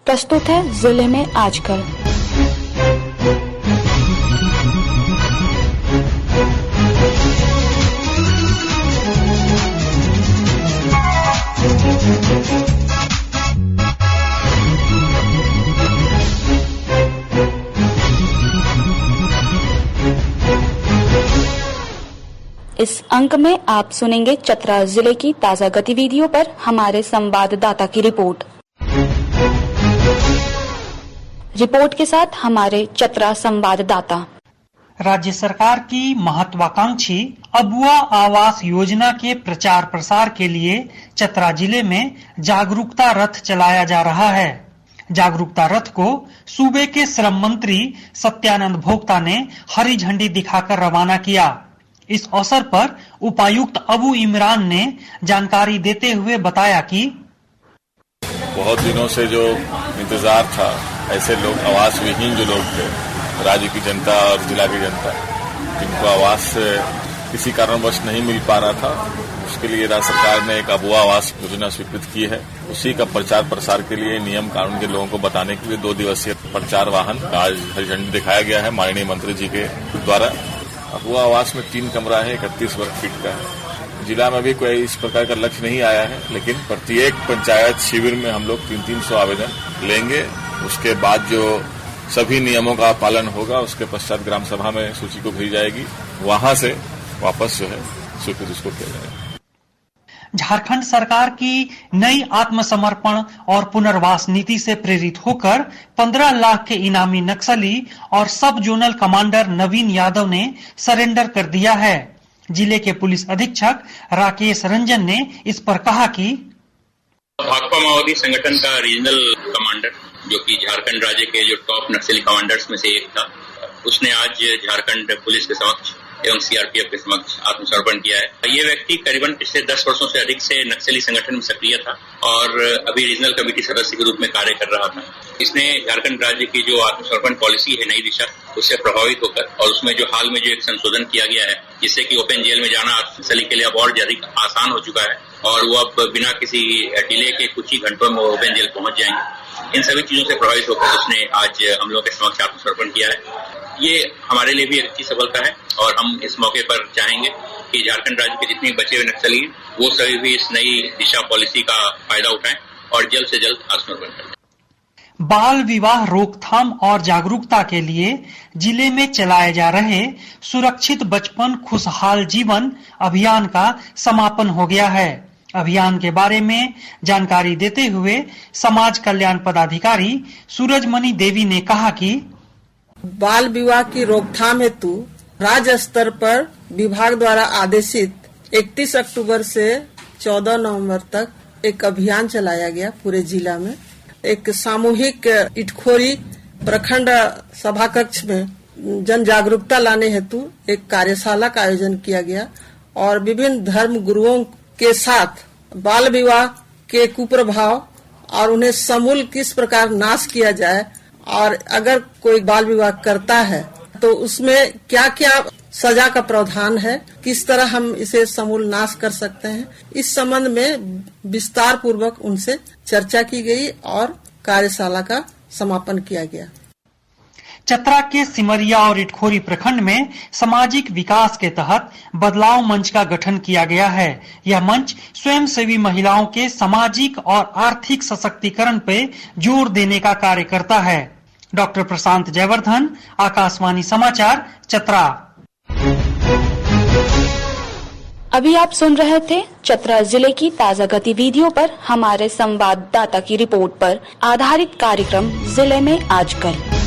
प्रस्तुत है जिले में आजकल। इस अंक में आप सुनेंगे चतरा जिले की ताजा गतिविधियों पर हमारे संवाददाता की रिपोर्ट के साथ हमारे चतरा संवाददाता। राज्य सरकार की महत्वाकांक्षी अबुआ आवास योजना के प्रचार प्रसार के लिए चतरा जिले में जागरूकता रथ चलाया जा रहा है। जागरूकता रथ को सूबे के श्रम मंत्री सत्यानंद भोक्ता ने हरी झंडी दिखाकर रवाना किया। इस अवसर पर उपायुक्त अबू इमरान ने जानकारी देते हुए बताया कि बहुत दिनों से जो इंतजार था, ऐसे लोग आवास विहीन जो लोग थे, राज्य की जनता और जिला की जनता, जिनको आवास किसी कारणवश नहीं मिल पा रहा था, उसके लिए राज्य सरकार ने एक अबुआ आवास योजना स्वीकृत की है। उसी का प्रचार प्रसार के लिए नियम कानून के लोगों को बताने के लिए 2 दिवसीय प्रचार वाहन आज हरी झंडी दिखाया गया है माननीय मंत्री जी के द्वारा। अबुआ आवास में 3 कमरा है, 31 वर्ग फीट का है। जिला में भी कोई इस प्रकार का लक्ष्य नहीं आया है, लेकिन प्रत्येक पंचायत शिविर में हम लोग 300 आवेदन लेंगे। उसके बाद जो सभी नियमों का पालन होगा, उसके पश्चात ग्राम सभा में सूची को भेजी जाएगी, वहां से वापस जो है स्वीकृत उसको किया जाएगा। झारखंड सरकार की नई आत्मसमर्पण और पुनर्वास नीति से प्रेरित होकर 15 लाख के इनामी नक्सली और सब जोनल कमांडर नवीन यादव ने सरेंडर कर दिया है। जिले के पुलिस अधीक्षक राकेश रंजन ने इस पर कहा कि भाकपा माओवादी संगठन का रीजनल कमांडर, जो कि झारखंड राज्य के जो टॉप नक्सली कमांडर्स में से एक था, उसने आज झारखंड पुलिस के समक्ष एवं सीआरपीएफ के समक्ष आत्मसमर्पण किया है। ये व्यक्ति करीबन पिछले 10 वर्षों से अधिक से नक्सली संगठन में सक्रिय था और अभी रीजनल कमेटी सदस्य के रूप में कार्य कर रहा था। इसने झारखंड राज्य की जो आत्मसमर्पण पॉलिसी है, नई दिशा, उससे प्रभावित होकर और उसमें जो हाल में जो एक संशोधन किया गया है, जिससे कि ओपन जेल में जाना नक्सली के लिए अब और अधिक आसान हो चुका है और वो अब बिना किसी डिले के कुछ ही घंटों में ओपन जेल पहुंच जाएंगे। इन सभी चीजों से प्रभावित होकर उसने आज हम लोगों के समक्ष आत्मसमर्पण किया है। ये हमारे लिए भी एक अच्छी सफलता है और हम इस मौके पर चाहेंगे कि झारखंड राज्य के जितने बचे हुए नक्सली हैं, वो सभी भी इस नई दिशा पॉलिसी का फायदा उठाएं और जल्द से जल्द आत्मसमर्पण करें। बाल विवाह रोकथाम और जागरूकता के लिए जिले में चलाए जा रहे सुरक्षित बचपन खुशहाल जीवन अभियान का समापन हो गया है। अभियान के बारे में जानकारी देते हुए समाज कल्याण पदाधिकारी सूरजमणि देवी ने कहा कि बाल विवाह की रोकथाम हेतु राज्य स्तर पर विभाग द्वारा आदेशित 31 अक्टूबर से 14 नवंबर तक एक अभियान चलाया गया पूरे जिला में। एक सामूहिक इटखोरी प्रखंड सभा कक्ष में जन जागरूकता लाने हेतु एक कार्यशाला का आयोजन किया गया और विभिन्न धर्म गुरुओं के साथ बाल विवाह के कुप्रभाव और उन्हें समूल किस प्रकार नाश किया जाए और अगर कोई बाल विवाह करता है तो उसमें क्या क्या सजा का प्रावधान है, किस तरह हम इसे समूल नाश कर सकते हैं, इस संबंध में विस्तार पूर्वक उनसे चर्चा की गई और कार्यशाला का समापन किया गया। चतरा के सिमरिया और इटखोरी प्रखंड में सामाजिक विकास के तहत बदलाव मंच का गठन किया गया है। यह मंच स्वयंसेवी महिलाओं के सामाजिक और आर्थिक सशक्तिकरण पे जोर देने का कार्य करता है। डॉक्टर प्रशांत जयवर्धन, आकाशवाणी समाचार, चतरा। अभी आप सुन रहे थे चतरा जिले की ताजा गतिविधियों पर हमारे संवाददाता की रिपोर्ट पर आधारित कार्यक्रम जिले में आजकल।